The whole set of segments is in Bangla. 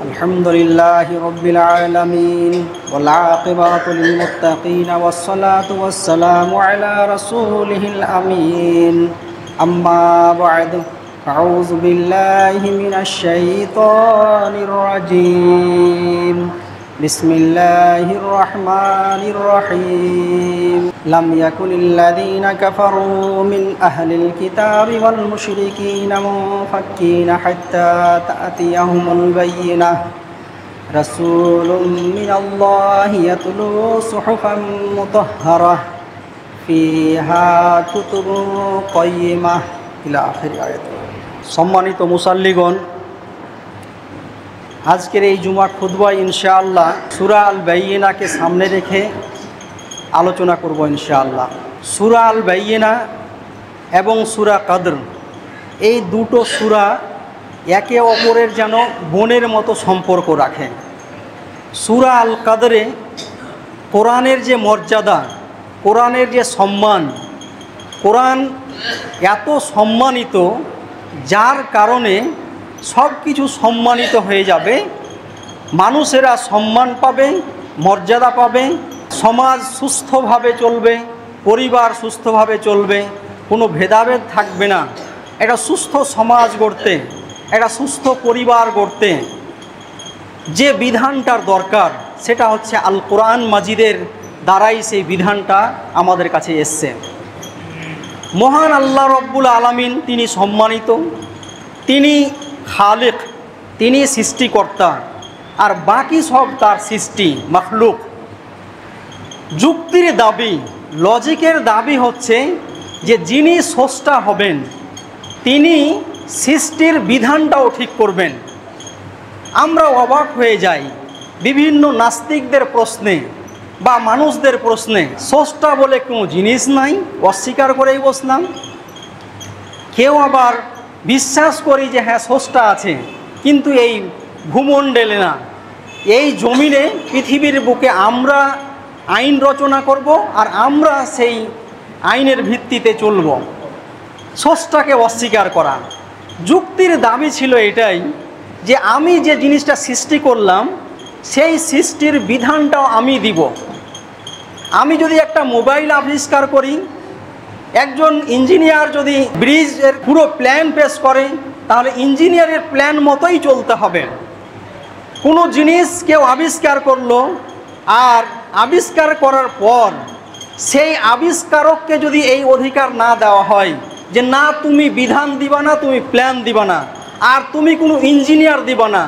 الحمد لله رب العالمين والعاقبة للمتقين والصلاة والسلام على رسوله الأمين أما بعد أعوذ بالله من الشيطان الرجيم بسم الله الرحمن الرحيم لم يكن الذين كفروا من أهل الكتاب والمشركين منفكين حتى تأتيهم البينة رسول من الله يتلو صحفا مطهرة فيها كتب قيمة إلى آخر آية সম্মানিত মুসাল্লিগণ, আজকের এই জুমা খুতবায় ইনশাআল্লাহ সূরা আল বাইয়িনাকে সামনে রেখে আলোচনা করব ইনশাআল্লাহ। সূরা আল বাইয়িনা এবং সূরা কদর, এই দুটো সূরা একে অপরের যেন বোনের মতো সম্পর্ক রাখে। সূরা আল কদরে কোরআনের যে মর্যাদা, কোরআনের যে সম্মান, কোরআন এত সম্মানিত যার কারণে সব কিছু সম্মানিত হয়ে যাবে, মানুষেরা সম্মান পাবে, মর্যাদা পাবে, সমাজ সুস্থভাবে চলবে, পরিবার সুস্থভাবে চলবে, কোনো ভেদাভেদ থাকবে না। একটা সুস্থ সমাজ গড়তে, একটা সুস্থ পরিবার গড়তে যে বিধানটার দরকার সেটা হচ্ছে আল কোরআন মাজিদের দ্বারাই সেই বিধানটা আমাদের কাছে এসছে। মহান আল্লাহ রব্বুল আলামিন তিনি সম্মানিত, তিনি খালিক, তিনি সৃষ্টিকর্তা, আর বাকি সব তার সৃষ্টি মাখলুক। যুক্তির দাবি, লজিকের দাবি হচ্ছে যে যিনি স্রষ্টা হবেন তিনি সৃষ্টির বিধানটাও ঠিক করবেন। আমরা অবাক হয়ে যাই বিভিন্ন নাস্তিকদের প্রশ্নে বা মানুষদের প্রশ্নে, স্রষ্টা বলে কোনো জিনিস নাই, অস্বীকার করেই বসলাম। কেউ আবার বিশ্বাস করি যে হ্যাঁ স্রষ্টা আছে, কিন্তু এই ভূমণ্ডলে না, এই জমিনে পৃথিবীর বুকে আমরা আইন রচনা করব আর আমরা সেই আইনের ভিত্তিতে চলব। স্রষ্টাকে অস্বীকার করা। যুক্তির দাবি ছিল এটাই যে আমি যে জিনিসটা সৃষ্টি করলাম সেই সৃষ্টির বিধানটাও আমি দিব। আমি যদি একটা মোবাইল আবিষ্কার করি, একজন ইঞ্জিনিয়ার যদি ব্রিজের পুরো প্ল্যান পেশ করে, তাহলে ইঞ্জিনিয়ারের প্ল্যান মতোই চলতে হবে। কোনো জিনিস কেউ আবিষ্কার করলো, আর আবিষ্কার করার পর সেই আবিষ্কারককে যদি এই অধিকার না দেওয়া হয় যে না তুমি বিধান দিবা না, তুমি প্ল্যান দিবা না, আর তুমি কোনো ইঞ্জিনিয়ার দিবা না,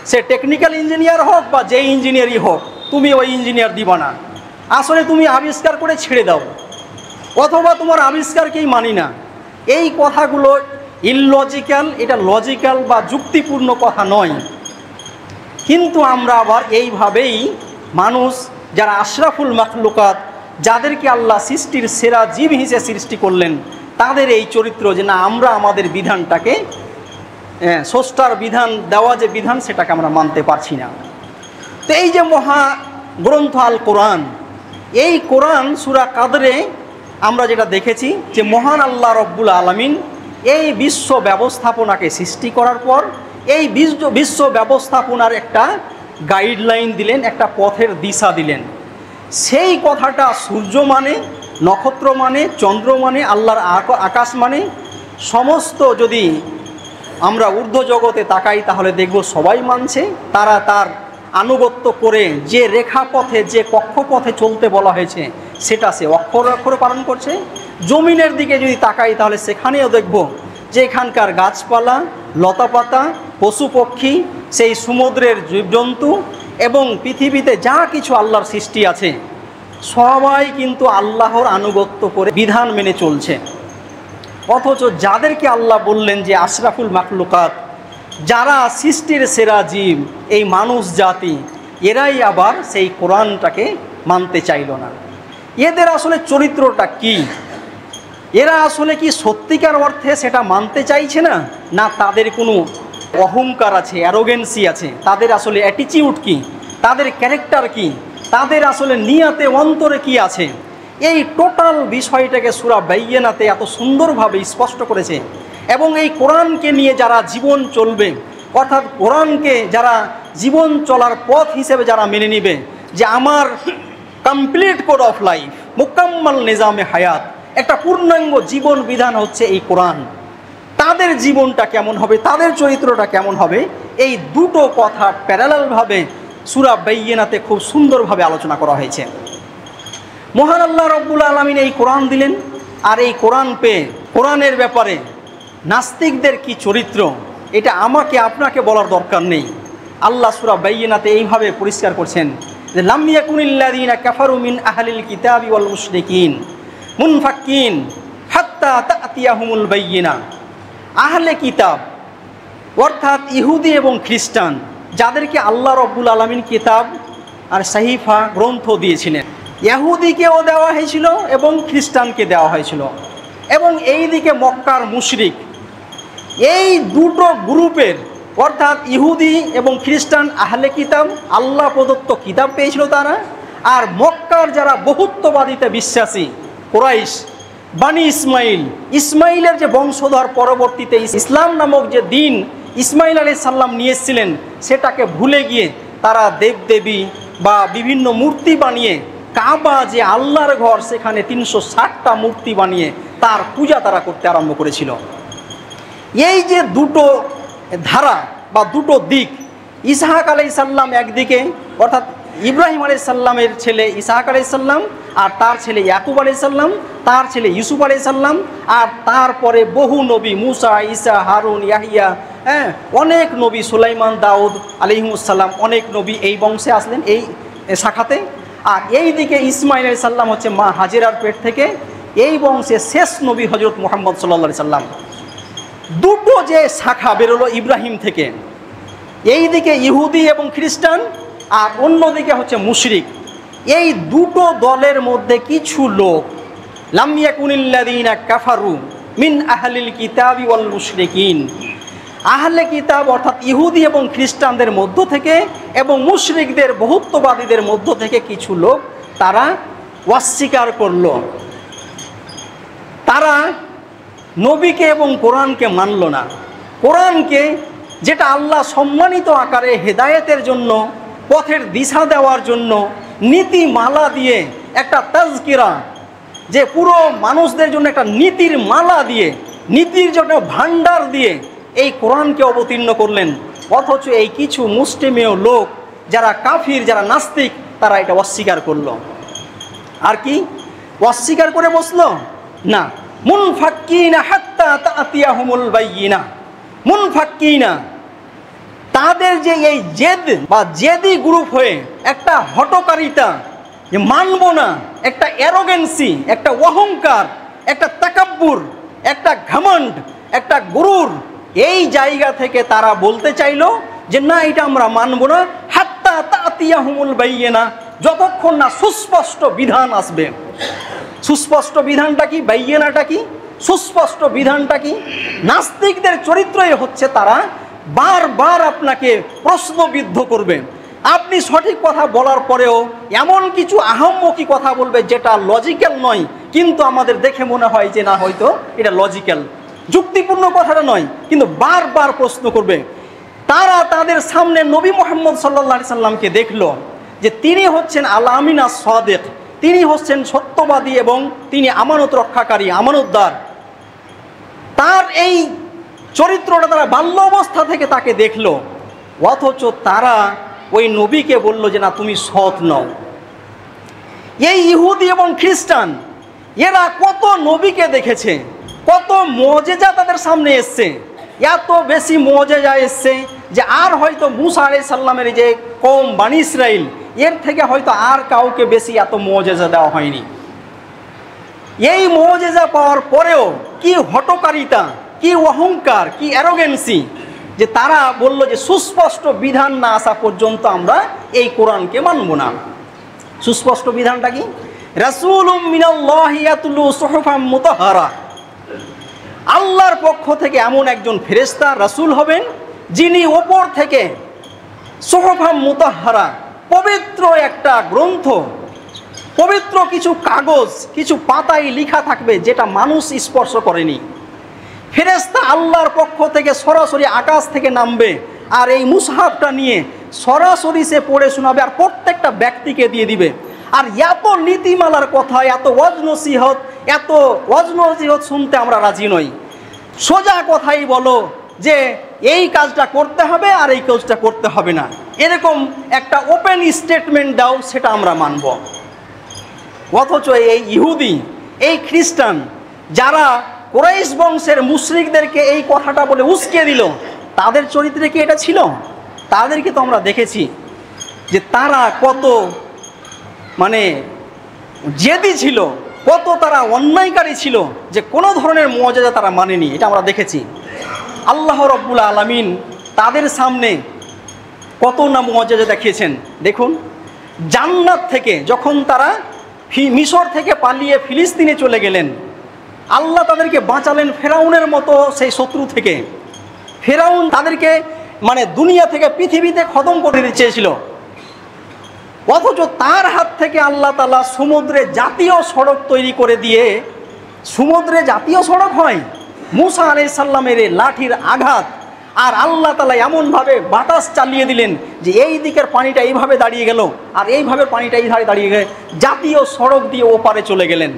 সে টেকনিক্যাল ইঞ্জিনিয়ার হোক বা যে ইঞ্জিনিয়ারই হোক, তুমি ওই ইঞ্জিনিয়ার দিবা না, আসলে তুমি আবিষ্কার করে ছেড়ে দাও, অথবা তোমার আবিষ্কারকেই মানি না। এই কথাগুলো ইললজিক্যাল, এটা লজিক্যাল বা যুক্তিপূর্ণ কথা নয়। কিন্তু আমরা আবার এইভাবেই মানুষ যারা আশরাফুল মাখলুকাত, যাদেরকে আল্লাহ সৃষ্টির সেরা জীব হিসেবে সৃষ্টি করলেন, তাদের এই চরিত্র যে না আমরা আমাদের বিধানটাকে, স্রষ্টার বিধান দেওয়া যে বিধান সেটাকে আমরা মানতে পারছি না। তো এই যে মহা গ্রন্থ আল কোরআন, এই কোরআন সূরা কদরে আমরা যেটা দেখেছি যে মহান আল্লাহ রব্বুল আলামিন এই বিশ্ব ব্যবস্থাপনাকে সৃষ্টি করার পর এই বিশ্ব ব্যবস্থাপনার একটা গাইডলাইন দিলেন, একটা পথের দিশা দিলেন। সেই কথাটা সূর্য মানে, নক্ষত্র মানে, চন্দ্র মানে, আল্লাহর আকাশ মানে, সমস্ত যদি আমরা ঊর্ধ্ব জগতে তাকাই তাহলে দেখব সবাই মানছে। তারা তার আনুগত্য করে যে রেখাপথে, যে কক্ষপথে চলতে বলা হয়েছে সেটা সে অক্ষরে অক্ষরে পালন করছে। জমিনের দিকে যদি তাকাই তাহলে সেখানেও দেখব যে এখানকার গাছপালা, লতাপাতা, পশু পক্ষী, সেই সমুদ্রের জীবজন্তু এবং পৃথিবীতে যা কিছু আল্লাহর সৃষ্টি আছে সবাই কিন্তু আল্লাহর আনুগত্য করে বিধান মেনে চলছে। অথচ যাদেরকে আল্লাহ বললেন যে আশরাফুল মাখলুকাত, যারা সৃষ্টির সেরা জীব, এই মানুষ জাতি, এরাই আবার সেই কোরআনটাকে মানতে চাইল না। এদের আসলে চরিত্রটা কি? এরা আসলে কি সত্যিকার অর্থে সেটা মানতে চাইছে না, না তাদের কোনো অহংকার আছে, অ্যারোগেন্সি আছে? তাদের আসলে অ্যাটিটিউড কি, তাদের ক্যারেক্টার কি, তাদের আসলে নিয়াতে অন্তরে কি আছে? এই টোটাল বিষয়টাকে সূরা বাইয়িনাতে এত সুন্দরভাবে স্পষ্ট করেছে। এবং এই কোরআনকে নিয়ে যারা জীবন চলবে, অর্থাৎ কোরআনকে যারা জীবন চলার পথ হিসেবে যারা মেনে নিবে, যে আমার কমপ্লিট কোড অফ লাইফ, মুকাম্মাল নিজামে হায়াত, একটা পূর্ণাঙ্গ জীবন বিধান হচ্ছে এই কোরআন, তাদের জীবনটা কেমন হবে, তাদের চরিত্রটা কেমন হবে, এই দুটো কথা প্যারালালভাবে সূরা বাইয়িনাতে খুব সুন্দরভাবে আলোচনা করা হয়েছে। মহান আল্লাহ রব্বুল আলামিন এই কোরআন দিলেন, আর এই কোরআন পেয়ে কোরআনের ব্যাপারে নাস্তিকদের কি চরিত্র এটা আমাকে আপনাকে বলার দরকার নেই। আল্লাহ সূরা বাইয়িনাতে এইভাবে পরিষ্কার করছেন যে লাম ইয়াকুনিল্লাযীনা কাফারু মিন আহলিল কিতাবি ওয়াল মুশরিকিন মুনফাক্কিন হাত্তা তা'তিয়াহুমুল বাইয়িনা। আহলে কিতাব অর্থাৎ ইহুদি এবং খ্রিস্টান, যাদেরকে আল্লাহ রব্বুল আলামিন কিতাব আর সাহিফা গ্রন্থ দিয়েছিলেন, ইহুদিকেও দেওয়া হয়েছিল এবং খ্রিস্টানকে দেওয়া হয়েছিল, এবং এই দিকে মক্কার মুশরিক, এই দুটো গ্রুপের অর্থাৎ ইহুদি এবং খ্রিস্টান আহলে কিতাব আল্লাহ প্রদত্ত কিতাব পেয়েছিল তারা, আর মক্কার যারা বহুত্ববাদিতে বিশ্বাসী কুরাইশ বানি ইসমাইল, ইসমাইলের যে বংশধর, পরবর্তীতে ইসলাম নামক যে দিন ইসমাইল আলাইহিস সালাম নিয়ে এসেছিলেন সেটাকে ভুলে গিয়ে তারা দেবদেবী বা বিভিন্ন মূর্তি বানিয়ে, কাবা যে আল্লাহর ঘর সেখানে 360টা মূর্তি বানিয়ে তার পূজা তারা করতে আরম্ভ করেছিল। এই যে দুটো ধারা বা দুটো দিক, ইসহাক আলাইহিস সালাম একদিকে, অর্থাৎ ইব্রাহিম আলাইহিস সালামের ছেলে ইসহাক আলাইহিস সালাম, আর তার ছেলে ইয়াকুব আলাইহিস সালাম, তার ছেলে ইউসুফ আলাইহিস সালাম, আর তারপরে বহু নবী মুসা, ঈসা, হারুন, ইয়াহিয়া, অনেক নবী, সুলাইমান, দাউদ আলাইহিস সালাম, অনেক নবী এই বংশে আসলেন এই শাখাতে। আর এই দিকে ইসমাইল আলাইহিস সালাম হচ্ছে মা হাজেরার পেট থেকে, এই বংশে শেষ নবী হযরত মুহাম্মদ সাল্লাল্লাহু আলাইহি সাল্লাম। দুটো যে শাখা বেরোলো ইব্রাহিম থেকে, এই দিকে ইহুদি এবং খ্রিস্টান, আর অন্যদিকে হচ্ছে মুশরিক। এই দুটো দলের মধ্যে কিছু লোক, লাম ইয়াকুনিল্লাযীনা কাফারু মিন আহলিল কিতাবি ওয়াল মুশরিকিন, আহলে কিতাব অর্থাৎ ইহুদি এবং খ্রিস্টানদের মধ্য থেকে এবং মুশরিকদের বহুত্ববাদীদের মধ্য থেকে কিছু লোক তারা অস্বীকার করল, তারা নবীকে এবং কোরআনকে মানল না। কোরআনকে, যেটা আল্লাহ সম্মানিত আকারে হেদায়েতের জন্য, পথের দিশা দেওয়ার জন্য নীতিমালা দিয়ে একটা তাজকিরা, যে পুরো মানুষদের জন্য একটা নীতির মালা দিয়ে, নীতির জন্য ভান্ডার দিয়ে এই কোরআনকে অবতীর্ণ করলেন, অথচ এই কিছু মুসলিমীয় লোক যারা কাফির, যারা নাস্তিক, তারা এটা অস্বীকার করলো। আর কি অস্বীকার করে বসলো না, মুনফাক্কিনা হাত্তা তা'তিয়াহুমুল বাইয়িনা, মুনফাক্কিনা, তাদের যে এই জেদ বা জেদি গ্রুপ হয়ে একটা হটকারিতা, যে মানব না, একটা অ্যারোগেন্সি, একটা অহংকার, একটা তাকাব্বুর, একটা ঘমন্ড, একটা গুরুর, এই জায়গা থেকে তারা বলতে চাইলো যে না, এটা আমরা মানব না, হাত্তা তা'তিয়াহুমুল বাইয়িনা, যতক্ষণ না সুস্পষ্ট বিধান আসবে। সুস্পষ্ট বিধানটা কি? বাইয়িনাটা কি? সুস্পষ্ট বিধানটা কি? নাস্তিকদের চরিত্রই হচ্ছে তারা বারবার আপনাকে প্রশ্নবিদ্ধ করবে। আপনি সঠিক কথা বলার পরেও এমন কিছু আহাম্মকি কথা বলবে যেটা লজিক্যাল নয়, কিন্তু আমাদের দেখে মনে হয় যে না, হয়তো এটা লজিক্যাল, যুক্তিপূর্ণ কথাটা নয়, কিন্তু বারবার প্রশ্ন করবে। তারা তাদের সামনে নবী মুহাম্মদ সাল্লাল্লাহু আলাইহি সাল্লামকে দেখলো যে তিনি হচ্ছেন আল আমিন আস সাদিক, তিনি হচ্ছেন সত্যবাদী এবং তিনি আমানত রক্ষাকারী, আমানতদার। তার এই চরিত্রটা তারা বাল্য অবস্থা থেকে তাকে দেখলো, অথচ তারা ওই নবীকে বলল যে না, তুমি সৎ নও। এই ইহুদি এবং খ্রিস্টান এরা কত নবীকে দেখেছে, কত মুজিজা তাদের সামনে এসছে, এত বেশি মুজিজা এসছে যে আর হয়তো মুসা আলাইহিস সালামের যে কওম বানি ইসরাইল, এর থেকে হয়তো আর কাউকে বেশি এত মুজিজা দেওয়া হয়নি। এই মুজিজা পাওয়ার পরেও কি হটকারিতা, কি অহংকার, কি অ্যারোগেন্সি, যে তারা বলল যে সুস্পষ্ট বিধান না আসা পর্যন্ত আমরা এই কোরআনকে মানব না। সুস্পষ্ট বিধানটা কি? রাসূলুম মিনাল্লাহি ইয়াতলু সুহুফাম মুতাহহারা, আল্লাহর পক্ষ থেকে এমন একজন ফেরেশতা রাসূল হবেন যিনি ওপর থেকে সুহুফাম মুতাহহারা, পবিত্র একটা গ্রন্থ, পবিত্র কিছু কাগজ, কিছু পাতায় লেখা থাকবে যেটা মানুষ স্পর্শ করেনি। ফেরেশতা আল্লাহর পক্ষ থেকে সরাসরি আকাশ থেকে নামবে, আর এই মুসহাফটা নিয়ে সরাসরি সে পড়ে শোনাবে আর প্রত্যেকটা ব্যক্তিকে দিয়ে দিবে। আর এত নীতিমালার কথা, এত ওয়াজ নসিহত শুনতে আমরা রাজি নই। সোজা কথাই বলো যে এই কাজটা করতে হবে আর এই কাজটা করতে হবে না, এরকম একটা ওপেন স্টেটমেন্ট দাও, সেটা আমরা মানব। অথচ এই ইহুদি, এই খ্রিস্টান যারা কুরাইশ বংশের মুশরিকদেরকে এই কথাটা বলে উস্কে দিল, তাদের চরিত্রে কি এটা ছিল? তাদেরকে তো আমরা দেখেছি যে তারা কত জেদি ছিল, কত তারা অন্যায়কারী ছিল, যে কোনো ধরনের মুআজিজা তারা মানেনি, এটা আমরা দেখেছি। আল্লাহ রাব্বুল আলামিন তাদের সামনে কত না মুআজিজা দেখিয়েছেন। দেখুন, জান্নাত থেকে যখন তারা মিশর থেকে পালিয়ে ফিলিস্তিনে চলে গেলেন, আল্লাহ তাদেরকে বাঁচালেন ফেরাউনের মতো সেই শত্রু থেকে। ফেরাউন তাদেরকে দুনিয়া থেকে, পৃথিবীতে খতম করে দিতে চেয়েছিল, অথচ তার হাত থেকে আল্লাহ তাআলা সমুদ্রে জাতীয় সড়ক তৈরি করে দিয়ে, সমুদ্রে জাতীয় সড়ক হয় মুসা আলাইহিস সালামের লাঠির আঘাত, আর আল্লাহ তাআলা এমনভাবে বাতাস চালিয়ে দিলেন যে এই দিকের পানিটা এইভাবে দাঁড়িয়ে গেল, আর এইভাবে পানিটা এই ধারে দাঁড়িয়ে গেলে জাতীয় সড়ক দিয়ে ওপারে চলে গেলেন।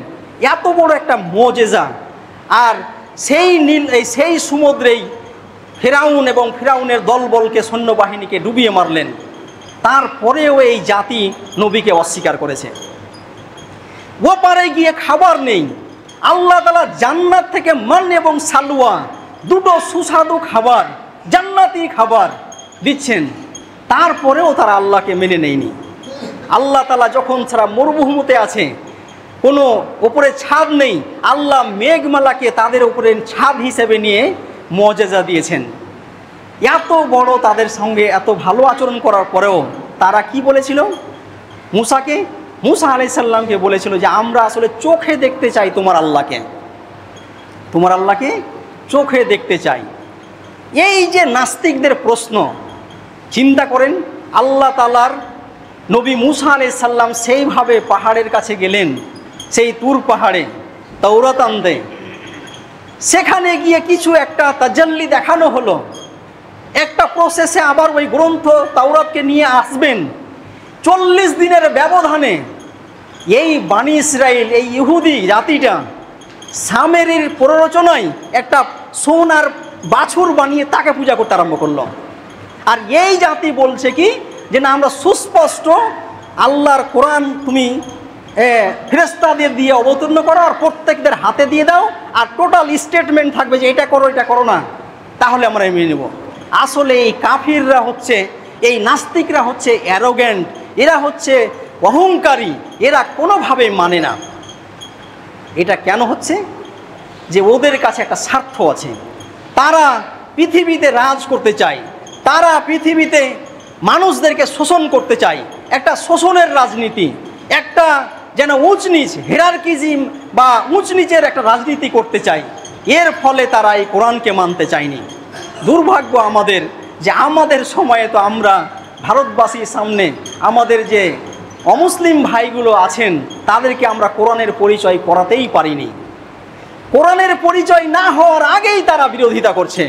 এত বড় একটা মুআজিজা। আর সেই সমুদ্রেই ফেরাউন এবং ফেরাউনের দলবলকে, সৈন্যবাহিনীকে ডুবিয়ে মারলেন। তারপরেও এই জাতি নবীকে অস্বীকার করেছে। ওপারে গিয়ে খাবার নেই, আল্লাহ তাআলা জান্নাত থেকে মান এবং সালওয়া, দুটো সুস্বাদু খাবার, জান্নাতি খাবার দিচ্ছেন, তারপরেও তারা আল্লাহকে মেনে নেয়নি। আল্লাহ তাআলা যখন ছাড়া মরুভূমিতে আছে, কোনো ওপরে ছাদ নেই, আল্লাহ মেঘমালাকে তাদের উপরে ছাদ হিসেবে নিয়ে মুআজিজা দিয়েছেন। এত বড় তাদের সঙ্গে এত ভালো আচরণ করার পরেও তারা কি বলেছিল? মুসা আলাইহিস সালামকে বলেছিল যে আমরা আসলে চোখে দেখতে চাই তোমার আল্লাহকে চোখে দেখতে চাই। এই যে নাস্তিকদের প্রশ্ন, চিন্তা করেন, আল্লাহ তাআলার নবী মুসা আলাইহিস সালাম সেইভাবে পাহাড়ের কাছে গেলেন, সেই তুর পাহাড়ে তাওরাত আনতে, সেখানে গিয়ে কিছু একটা তাজাল্লি দেখানো হলো, একটা প্রসেসে আবার ওই গ্রন্থ তাওরাতকে নিয়ে আসবেন। 40 দিনের ব্যবধানে এই বানি ইসরাইল, এই ইহুদি জাতিটা সামেরির প্ররোচনায় একটা সোনার বাছুর বানিয়ে তাকে পূজা করতে আরম্ভ করলো। আর এই জাতি বলছে কি যে না, আমরা সুস্পষ্ট আল্লাহর কোরআন তুমি ফেরেশতাদের দিয়ে অবতীর্ণ করো আর প্রত্যেকদের হাতে দিয়ে দাও, আর টোটাল স্টেটমেন্ট থাকবে যে এটা করো না, তাহলে আমরা মেনে নেব। আসলে এই কাফিররা হচ্ছে, এই নাস্তিকরা হচ্ছে অ্যারোগ্যান্ট, এরা হচ্ছে অহংকারী, এরা কোনোভাবে মানে না। এটা কেন হচ্ছে? যে ওদের কাছে একটা স্বার্থ আছে, তারা পৃথিবীতে রাজ করতে চায়, তারা পৃথিবীতে মানুষদেরকে শোষণ করতে চায়, একটা শোষণের রাজনীতি, একটা যেন উঁচ নিচ হেরারকিজম বা উঁচ নিচের একটা রাজনীতি করতে চায়। এর ফলে তারা এই কোরআনকে মানতে চায়নি। দুর্ভাগ্য আমাদের যে আমাদের সময়ে তো আমরা ভারতবাসীর সামনে আমাদের যে অমুসলিম ভাইগুলো আছেন তাদেরকে আমরা কোরআনের পরিচয় করাতেই পারিনি। কোরআনের পরিচয় না হওয়ার আগেই তারা বিরোধিতা করছে।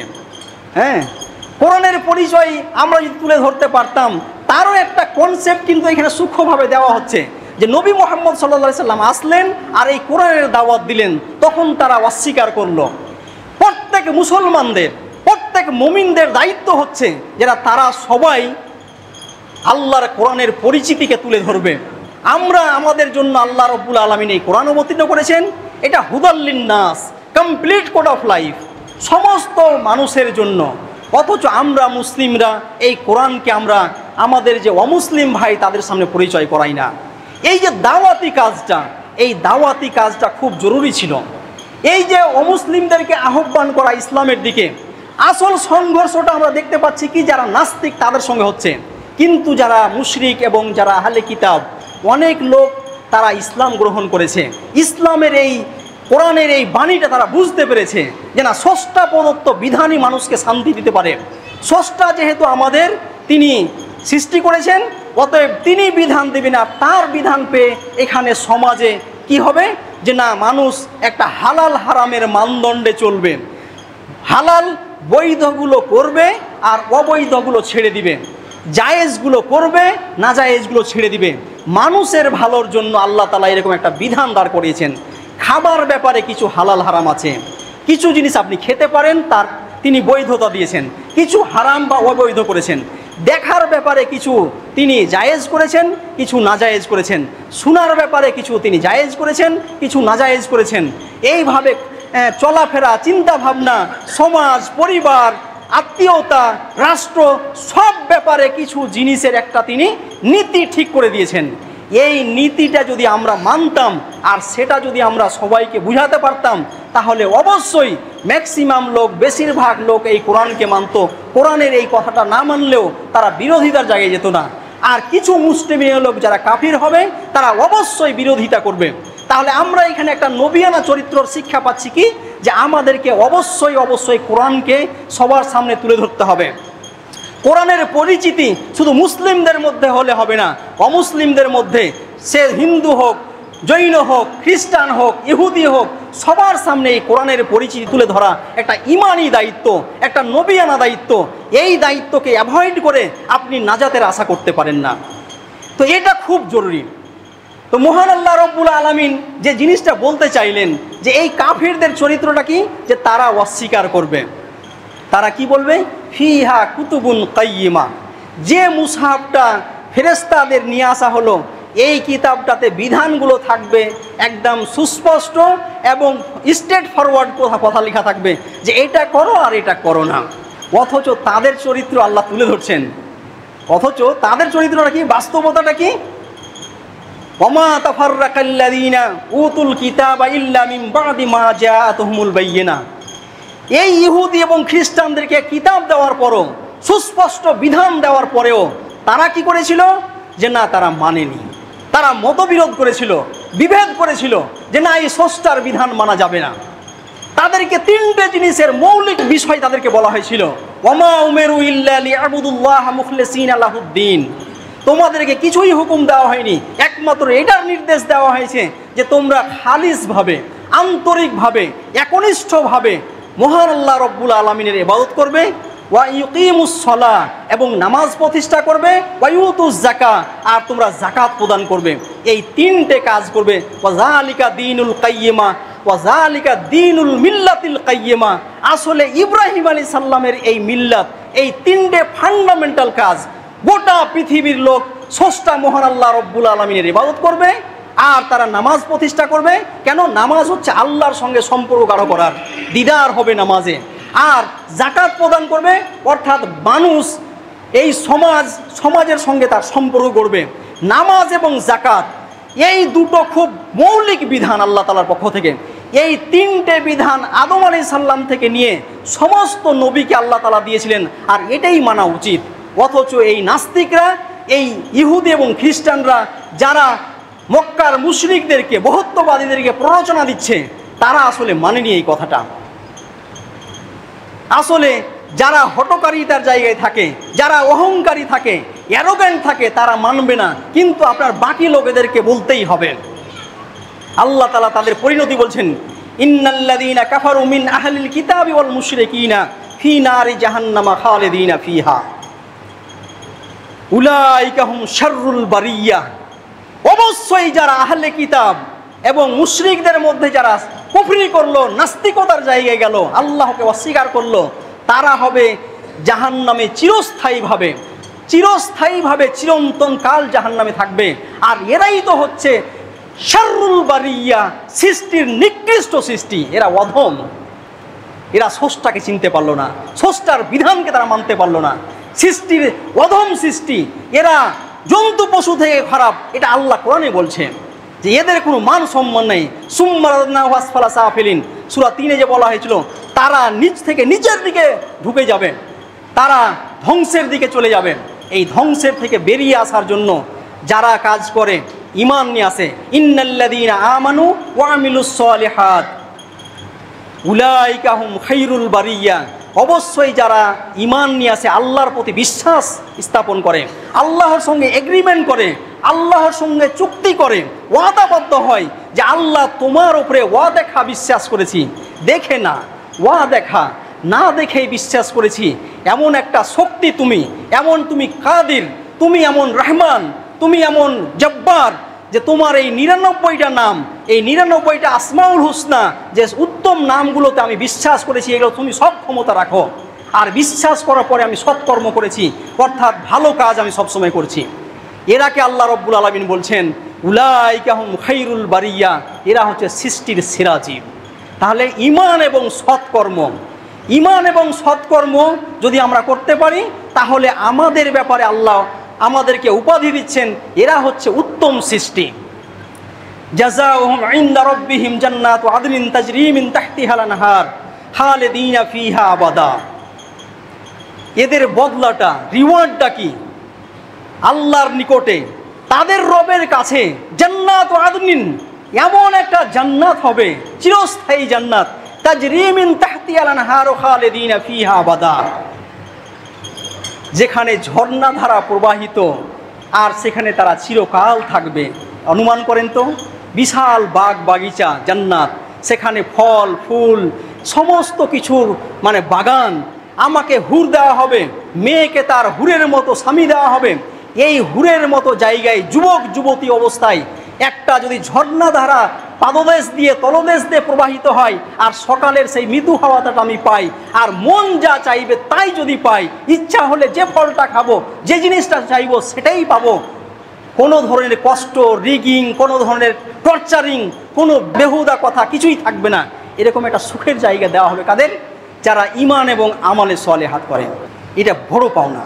কোরআনের পরিচয় আমরা যদি তুলে ধরতে পারতাম, তারও একটা কনসেপ্ট কিন্তু এখানে সূক্ষ্মভাবে দেওয়া হচ্ছে যে নবী মুহাম্মদ সাল্লাল্লাহু আলাইহি সাল্লাম আসলেন আর এই কোরআনের দাওয়াত দিলেন, তখন তারা অস্বীকার করলো। প্রত্যেক মুসলমানদের, প্রত্যেক মুমিনদের দায়িত্ব হচ্ছে যারা তারা সবাই আল্লাহর কোরআনের পরিচিতিকে তুলে ধরবে। আমরা আমাদের জন্য আল্লাহ রাব্বুল আলামিন এই কোরআন অবতীর্ণ করেছেন, এটা হুদাল লিন্নাস, কমপ্লিট কোড অফ লাইফ, সমস্ত মানুষের জন্য। অথচ আমরা মুসলিমরা এই কোরআনকে আমরা আমাদের যে অমুসলিম ভাই তাদের সামনে পরিচয় করাই না। এই যে দাওয়াতি কাজটা, এই দাওয়াতি কাজটা খুব জরুরি ছিল। এই যে অমুসলিমদেরকে আহ্বান করা ইসলামের দিকে, আসল সংঘর্ষটা আমরা দেখতে পাচ্ছি কি যারা নাস্তিক তাদের সঙ্গে হচ্ছে, কিন্তু যারা মুশরিক এবং যারা আহলে কিতাব অনেক লোক তারা ইসলাম গ্রহণ করেছে। ইসলামের এই কোরআনের এই বাণীটা তারা বুঝতে পেরেছে যে না, স্রষ্টা প্রদত্ত বিধানই মানুষকে শান্তি দিতে পারে। স্রষ্টা যেহেতু আমাদের, তিনি সৃষ্টি করেছেন, অতএব তিনি বিধান দেবেন, আর তার বিধান পেয়ে এখানে সমাজে কি হবে যে না, মানুষ একটা হালাল হারামের মানদণ্ডে চলবে, হালাল বৈধগুলো করবে আর অবৈধগুলো ছেড়ে দিবে, জায়েজগুলো করবে, নাজায়েজগুলো ছেড়ে দিবে। মানুষের ভালোর জন্য আল্লাহ তাআলা এরকম একটা বিধান দাঁড় করিয়েছেন। খাবার ব্যাপারে কিছু হালাল হারাম আছে, কিছু জিনিস আপনি খেতে পারেন, তার তিনি বৈধতা দিয়েছেন, কিছু হারাম বা অবৈধ করেছেন। দেখার ব্যাপারে কিছু তিনি জায়েজ করেছেন, কিছু নাজায়েজ করেছেন। শোনার ব্যাপারে কিছু তিনি জায়েজ করেছেন, কিছু নাজায়েজ করেছেন। এইভাবে চলাফেরা, চিন্তা ভাবনা, সমাজ, পরিবার, আত্মীয়তা, রাষ্ট্র, সব ব্যাপারে কিছু জিনিসের একটা তিনি নীতি ঠিক করে দিয়েছেন। এই নীতিটা যদি আমরা মানতাম আর সেটা যদি আমরা সবাইকে বুঝাতে পারতাম, তাহলে অবশ্যই ম্যাক্সিমাম লোক, বেশিরভাগ লোক এই কোরআনকে মানত। কোরআনের এই কথাটা না মানলেও তারা বিরোধিতার জায়গায় যেত না। আর কিছু মুসলিমীয় লোক যারা কাফির হবে তারা অবশ্যই বিরোধিতা করবে। তাহলে আমরা এখানে একটা নবিয়ানা চরিত্রর শিক্ষা পাচ্ছি কি, যে আমাদেরকে অবশ্যই অবশ্যই কোরআনকে সবার সামনে তুলে ধরতে হবে। কোরআনের পরিচিতি শুধু মুসলিমদের মধ্যে হলে হবে না, অমুসলিমদের মধ্যে, সে হিন্দু হোক, জৈন হোক, খ্রিস্টান হোক, ইহুদি হোক, সবার সামনে এই কোরআনের পরিচিতি তুলে ধরা একটা ইমানি দায়িত্ব, একটা নবিয়ানা দায়িত্ব। এই দায়িত্বকে অ্যাভয়েড করে আপনি নাজাতের আশা করতে পারেন না। তো এটা খুব জরুরি। তো মহান আল্লাহ রব্বুল আলামিন যে জিনিসটা বলতে চাইলেন, যে এই কাফিরদের চরিত্রটা কি, যে তারা অস্বীকার করবে। তারা কি বলবে? ফিহা কুতুবুন কাইয়িমা, যে মুসহাফটা ফেরেশতাদের নিয়ে আসা হলো, এই কিতাবটাতে বিধানগুলো থাকবে একদম সুস্পষ্ট এবং স্ট্রেট ফরওয়ার্ড কথা লেখা থাকবে, যে এটা করো আর এটা করো না। অথচ তাদের চরিত্র আল্লাহ তুলে ধরছেন। অথচ তাদের চরিত্রটা কি, বাস্তবতাটা কি? ওমা তাফাররাকাল্লাযীনা উতুল কিতাবা ইল্লা মিন বাদি মা জাআতুহুমুল বায়্যিনা। এই ইহুদি এবং খ্রিস্টানদেরকে কিতাব দেওয়ার পরও, সুস্পষ্ট বিধান দেওয়ার পরেও তারা কি করেছিল? যে না, তারা মানেনি। তারা মতবিরোধ করেছিল, বিভেদ করেছিল, যে না, এই স্রষ্টার বিধান মানা যাবে না। তাদেরকে তিনটে জিনিসের মৌলিক বিষয় তাদেরকে বলা হয়েছিল। ওমা উমিরু ইল্লা লিয়াবুদুল্লাহ মুখলিসিনা লাহুদ্দিন। তোমাদেরকে কিছুই হুকুম দেওয়া হয়নি, একমাত্র এটার নির্দেশ দেওয়া হয়েছে যে তোমরা খালিসভাবে, আন্তরিকভাবে, একনিষ্ঠভাবে মহান আল্লাহ রব্বুল আলামিনের ইবাদত করবে, ওয়া ইউকিমুস সালাহ, এবং নামাজ প্রতিষ্ঠা করবে, ওয়া ইউতুজ যাকাত, আর তোমরা যাকাত প্রদান করবে। এই তিনটে কাজ করবে। ওয়া যালিকা দীনুল কাইয়িমা ওয়া যালিকা দীনুল মিল্লাতিল কাইয়িমা। আসলে ইব্রাহিম আলাইহিস সালামের এই মিল্লাত, এই তিনটে ফান্ডামেন্টাল কাজ গোটা পৃথিবীর লোক স্রষ্টা মহান আল্লাহ রব্বুল আলামিনের ইবাদত করবে, আর তারা নামাজ প্রতিষ্ঠা করবে। কেন? নামাজ হচ্ছে আল্লাহর সঙ্গে সম্পর্ক গাঢ় করার, দিদার হবে নামাজে। আর যাকাত প্রদান করবে, অর্থাৎ মানুষ, এই সমাজের সঙ্গে তার সম্পর্ক করবে। নামাজ এবং যাকাত, এই দুটো খুব মৌলিক বিধান আল্লাহ তাআলার পক্ষ থেকে। এই তিনটে বিধান আদম আলাইহিস সালাম থেকে নিয়ে সমস্ত নবীকে আল্লাহ তাআলা দিয়েছিলেন, আর এটাই মানা উচিত। অথচ এই নাস্তিকরা, এই ইহুদি এবং খ্রিস্টানরা, যারা মক্কার মুশরিকদেরকে, বহুত্ববাদীদেরকে প্ররোচনা দিচ্ছে, তারা আসলে মানেনি এই কথাটা। আসলে যারা হঠকারিতার জায়গায় থাকে, যারা অহংকারী থাকে, অ্যারোগ্যান্ট থাকে, তারা মানবে না, কিন্তু আপনার বাকি লোকেদেরকে বলতেই হবে। আল্লাহ তাআলা তাদের পরিণতি বলছেন, ইন্নাল্লাযীনা কাফারু মিন আহলিল কিতাবি ওয়াল মুশরিকিনা ফি নারি জাহান্নামা খালিদিনা ফিহা উলাইকা হুম শাররুল বারিয়া। অবশ্যই যারা আহলে কিতাব এবং মুশরিকদের মধ্যে যারা কুফরি করলো, নাস্তিকতার জায়গায় গেল, আল্লাহকে অস্বীকার করলো, তারা হবে জাহান্নামে চিরস্থায়ীভাবে, চিরন্তন কাল জাহান্নামে থাকবে। আর এরাই তো হচ্ছে শাররুল বারিয়া, সৃষ্টির নিকৃষ্ট সৃষ্টি। এরা অধম, এরা স্রষ্টাকে চিনতে পারলো না, স্রষ্টার বিধানকে তারা মানতে পারলো না। সৃষ্টির অধম সৃষ্টি, এরা জন্তু পশু থেকে খারাপ, এটা আল্লাহ কোরআনে বলছে যে এদের কোনো মান সম্মান নেই। সুম্মা রাদনাহু আসফালা সাফিলিন, সূরা 3-এ যে বলা হয়েছিল, তারা নিচ থেকে নিচের দিকে ঢুকে যাবে, তারা ধ্বংসের দিকে চলে যাবে। এই ধ্বংসের থেকে বেরিয়ে আসার জন্য যারা কাজ করে, ঈমান নিয়ে আসে, ইন্নাল্লাযীনা আমানু ওয়া আমিলুস সালিহাত উলাইকা হুম খায়রুল বারিয়া। অবশ্যই যারা ঈমান নিয়ে আসে, আল্লাহর প্রতি বিশ্বাস স্থাপন করে, আল্লাহর সঙ্গে এগ্রিমেন্ট করে, আল্লাহর সঙ্গে চুক্তি করে, ওয়াদাবদ্ধ হয় যে আল্লাহ তোমার উপরে ওয়াদেখা বিশ্বাস করেছি, দেখে না, ওয়াদেখা না দেখেই বিশ্বাস করেছি, এমন একটা শক্তি তুমি, এমন তুমি কাদির, তুমি এমন রহমান, তুমি এমন জব্বার, যে তোমার এই ৯৯টা নাম, এই ৯৯টা আসমাউল হুসনা, যে উত্তম নামগুলোতে আমি বিশ্বাস করেছি, এগুলো তুমি সব ক্ষমতা রাখো। আর বিশ্বাস করার পরে আমি সৎকর্ম করেছি, অর্থাৎ ভালো কাজ আমি সবসময় করছি। এরাকে আল্লাহ রব্বুল আলামিন বলছেন উলাইকা হুম খায়রুল বারিয়া, এরা হচ্ছে সৃষ্টির সেরা জীব। তাহলে ঈমান এবং সৎকর্ম, ঈমান এবং সৎকর্ম যদি আমরা করতে পারি, তাহলে আমাদের ব্যাপারে আল্লাহ আমাদেরকে উপাধি দিচ্ছেন এরা হচ্ছে উত্তম সৃষ্টি। জাযাউহুম ইনদা রাব্বিহিম জান্নাতু আদনিন তাজরি মিন তাহতিহাল আনহার খালিদিনা ফিহা আবাদা। এদের বদলাটা, রিওয়ার্ডটা কি? আল্লাহর নিকটে, তাদের রবের কাছে জান্নাতু আদনিন, এমন একটা জান্নাত হবে, চিরস্থায়ী জান্নাত, তাজরি মিন তাহতিহাল আনহার খালিদিনা ফিহা আবাদা, যেখানে ঝর্ণাধারা প্রবাহিত, আর সেখানে তারা চিরকাল থাকবে। অনুমান করেন তো, বিশাল বাগ বাগিচা জান্নাত, সেখানে ফল ফুল সমস্ত কিছুর মানে বাগান, আমাকে হুর দেওয়া হবে, মেয়েকে তার হুরের মতো স্বামী দেওয়া হবে। এই হুরের মতো জায়গায় যুবক যুবতী অবস্থায় একটা যদি ঝর্ণাধারা পাদদেশ দিয়ে তলদেশ দিয়ে প্রবাহিত হয়, আর সকালের সেই মৃদু হাওয়াটা আমি পাই, আর মন যা চাইবে তাই যদি পাই, ইচ্ছা হলে যে ফলটা খাবো, যে জিনিসটা চাইবো সেটাই পাবো, কোনো ধরনের কষ্ট, রিগিং, কোনো ধরনের টর্চারিং, কোনো বেহুদা কথা কিছুই থাকবে না। এরকম একটা সুখের জায়গা দেওয়া হবে কাদের? যারা ঈমান এবং আমালে সালেহাত করে। এটা বড় পাওনা।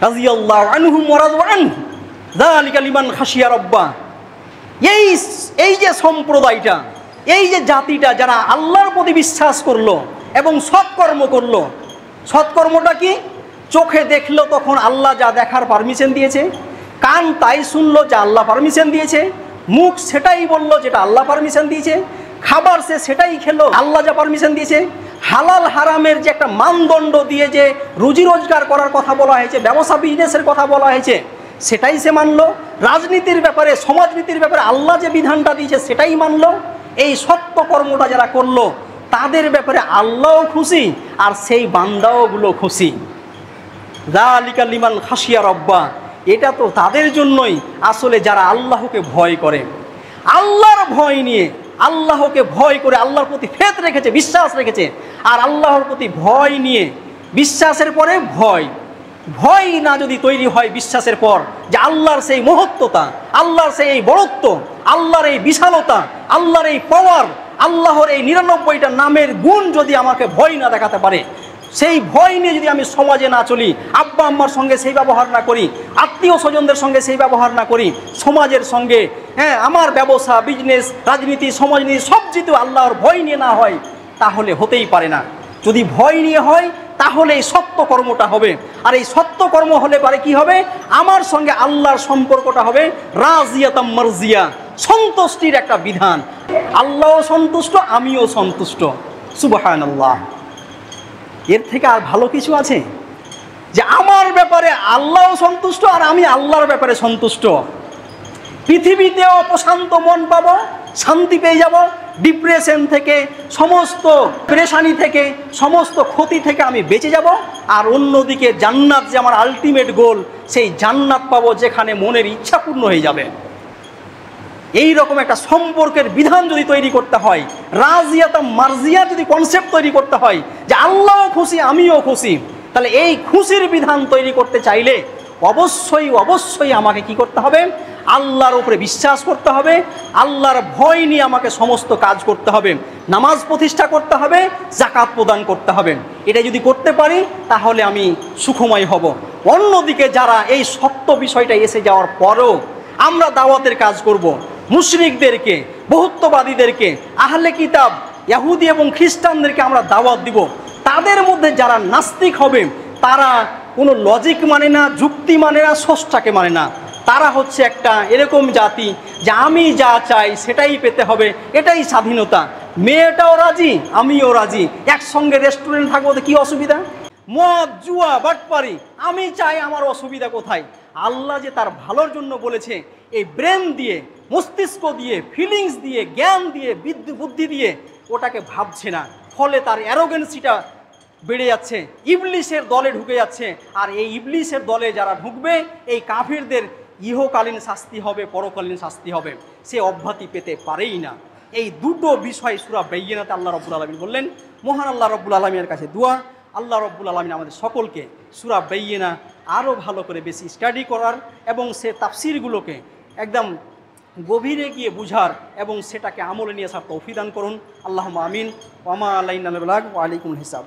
রাদিয়াল্লাহু আনহুম ওয়া রাদু আনহু যালিকা লিমান খাশিয়া রাব্বা। এই যে সম্প্রদায়টা, এই যে জাতিটা যারা আল্লাহর প্রতি বিশ্বাস করলো এবং সৎকর্ম করলো, সৎকর্মটা কি? চোখে দেখলো তখন আল্লাহ যা দেখার পারমিশন দিয়েছে, কান তাই শুনলো যা আল্লাহ পারমিশন দিয়েছে, মুখ সেটাই বললো যেটা আল্লাহ পারমিশন দিয়েছে, খাবার সে সেটাই খেলো আল্লাহ যা পারমিশন দিয়েছে, হালাল হারামের যে একটা মানদণ্ড দিয়ে যে রুজি রোজগার করার কথা বলা হয়েছে, ব্যবসা বিজনেসের কথা বলা হয়েছে, সেটাই সে মানলো। রাজনীতির ব্যাপারে, সমাজনীতির ব্যাপারে আল্লাহ যে বিধানটা দিয়েছে সেটাই মানলো। এই সত্য কর্মটা যারা করলো তাদের ব্যাপারে আল্লাহও খুশি, আর সেই বান্দাওগুলো খুশি। যালিকা লিমান খাশিয়া রাব্বা, এটা তো তাদের জন্যই আসলে যারা আল্লাহকে ভয় করে, আল্লাহর ভয় নিয়ে, আল্লাহকে ভয় করে, আল্লাহর প্রতি ফেথ রেখেছে, বিশ্বাস রেখেছে। আর আল্লাহর প্রতি ভয় নিয়ে, বিশ্বাসের পরে ভয়, ভয় না যদি তৈরি হয় বিশ্বাসের পর, যে আল্লাহর সেই মহত্বতা, আল্লাহর সেই বড়ত্ব, আল্লাহর এই বিশালতা, আল্লাহর এই পাওয়ার, আল্লাহর এই ৯৯টা নামের গুণ যদি আমাকে ভয় না দেখাতে পারে, সেই ভয় নিয়ে যদি আমি সমাজে না চলি, আব্বা আম্মার সঙ্গে সেই ব্যবহার না করি, আত্মীয় স্বজনদের সঙ্গে সেই ব্যবহার না করি, সমাজের সঙ্গে, হ্যাঁ, আমার ব্যবসা বিজনেস রাজনীতি সমাজনীতি সব যদি আল্লাহর ভয় নিয়ে না হয়, তাহলে হতেই পারে না। যদি ভয় নিয়ে হয় তাহলে এই সত্য কর্মটা হবে। আর এই সত্য কর্ম হলে পারে কি হবে? আমার সঙ্গে আল্লাহর সম্পর্কটা হবে রাজিয়াতাম মারজিয়া, সন্তুষ্টির একটা বিধান। আল্লাহও সন্তুষ্ট, আমিও সন্তুষ্ট। সুবহানাল্লাহ। এর থেকে আর ভালো কিছু আছে? যে আমার ব্যাপারে আল্লাহও সন্তুষ্ট আর আমি আল্লাহর ব্যাপারে সন্তুষ্ট। পৃথিবীতেও প্রশান্ত মন পাবো, শান্তি পেয়ে যাব, ডিপ্রেশন থেকে, সমস্ত পেরেশানি থেকে, সমস্ত ক্ষতি থেকে আমি বেঁচে যাব। আর অন্যদিকে জান্নাত যে আমার আলটিমেট গোল, সেই জান্নাত পাবো যেখানে মনের ইচ্ছা পূর্ণ হয়ে যাবে। এই রকম একটা সম্পর্কের বিধান যদি তৈরি করতে হয়, রাজিয়াতা মারজিয়া যদি কনসেপ্ট তৈরি করতে হয়, যে আল্লাহও খুশি আমিও খুশি, তাহলে এই খুশির বিধান তৈরি করতে চাইলে অবশ্যই অবশ্যই আমাকে কি করতে হবে? আল্লাহর উপরে বিশ্বাস করতে হবে, আল্লাহর ভয় নিয়ে আমাকে সমস্ত কাজ করতে হবে, নামাজ প্রতিষ্ঠা করতে হবে, যাকাত প্রদান করতে হবে। এটা যদি করতে পারি তাহলে আমি সুখময় হব। অন্যদিকে যারা এই সত্য বিষয়টা এসে যাওয়ার পরও আমরা দাওয়াতের কাজ করব, মুশরিকদেরকে, বহুত্ববাদীদেরকে, আহলে কিতাব, ইহুদি এবং খ্রিস্টানদেরকে আমরা দাওয়াত দিব, তাদের মধ্যে যারা নাস্তিক হবে, তারা কোনো লজিক মানে না, যুক্তি মানে না, স্রষ্টাকে মানে না। তারা হচ্ছে একটা এরকম জাতি যে আমি যা চাই সেটাই পেতে হবে, এটাই স্বাধীনতা। মেয়েটাও রাজি, আমিও রাজি, একসঙ্গে রেস্টুরেন্ট থাকবো তো কী অসুবিধা? মদ জুয়া বাটপারি আমি চাই, আমার অসুবিধা কোথায়? আল্লাহ যে তার ভালোর জন্য বলেছে, এই ব্রেন দিয়ে, মস্তিষ্ক দিয়ে, ফিলিংস দিয়ে, জ্ঞান দিয়ে, বুদ্ধি দিয়ে ওটাকে ভাবছে না, ফলে তার অ্যারোগেন্সিটা বেড়ে যাচ্ছে, ইবলিসের দলে ঢুকে যাচ্ছে। আর এই ইবলিসের দলে যারা ঢুকবে, এই কাফিরদের ইহকালীন শাস্তি হবে, পরকালীন শাস্তি হবে, সে অব্যাহতি পেতে পারেই না। এই দুটো বিষয় সূরা বাইয়িনাতে আল্লাহ রাব্বুল আলামিন বললেন। মহান আল্লাহ রাব্বুল আলামিনের কাছে দোয়া, আল্লাহ রাব্বুল আলামিন আমাদের সকলকে সূরা বাইয়িনা আরও ভালো করে বেশি স্টাডি করার এবং সে তাফসিরগুলোকে একদম গভীরে গিয়ে বুঝার এবং সেটাকে আমলে নিয়ে আসার তৌফিক দান করুন। আল্লাহুম্মা আমিন। ওয়া মা আলাইনা ইল্লাল বালাগ ওয়া আলাইকুমুল হিসাব।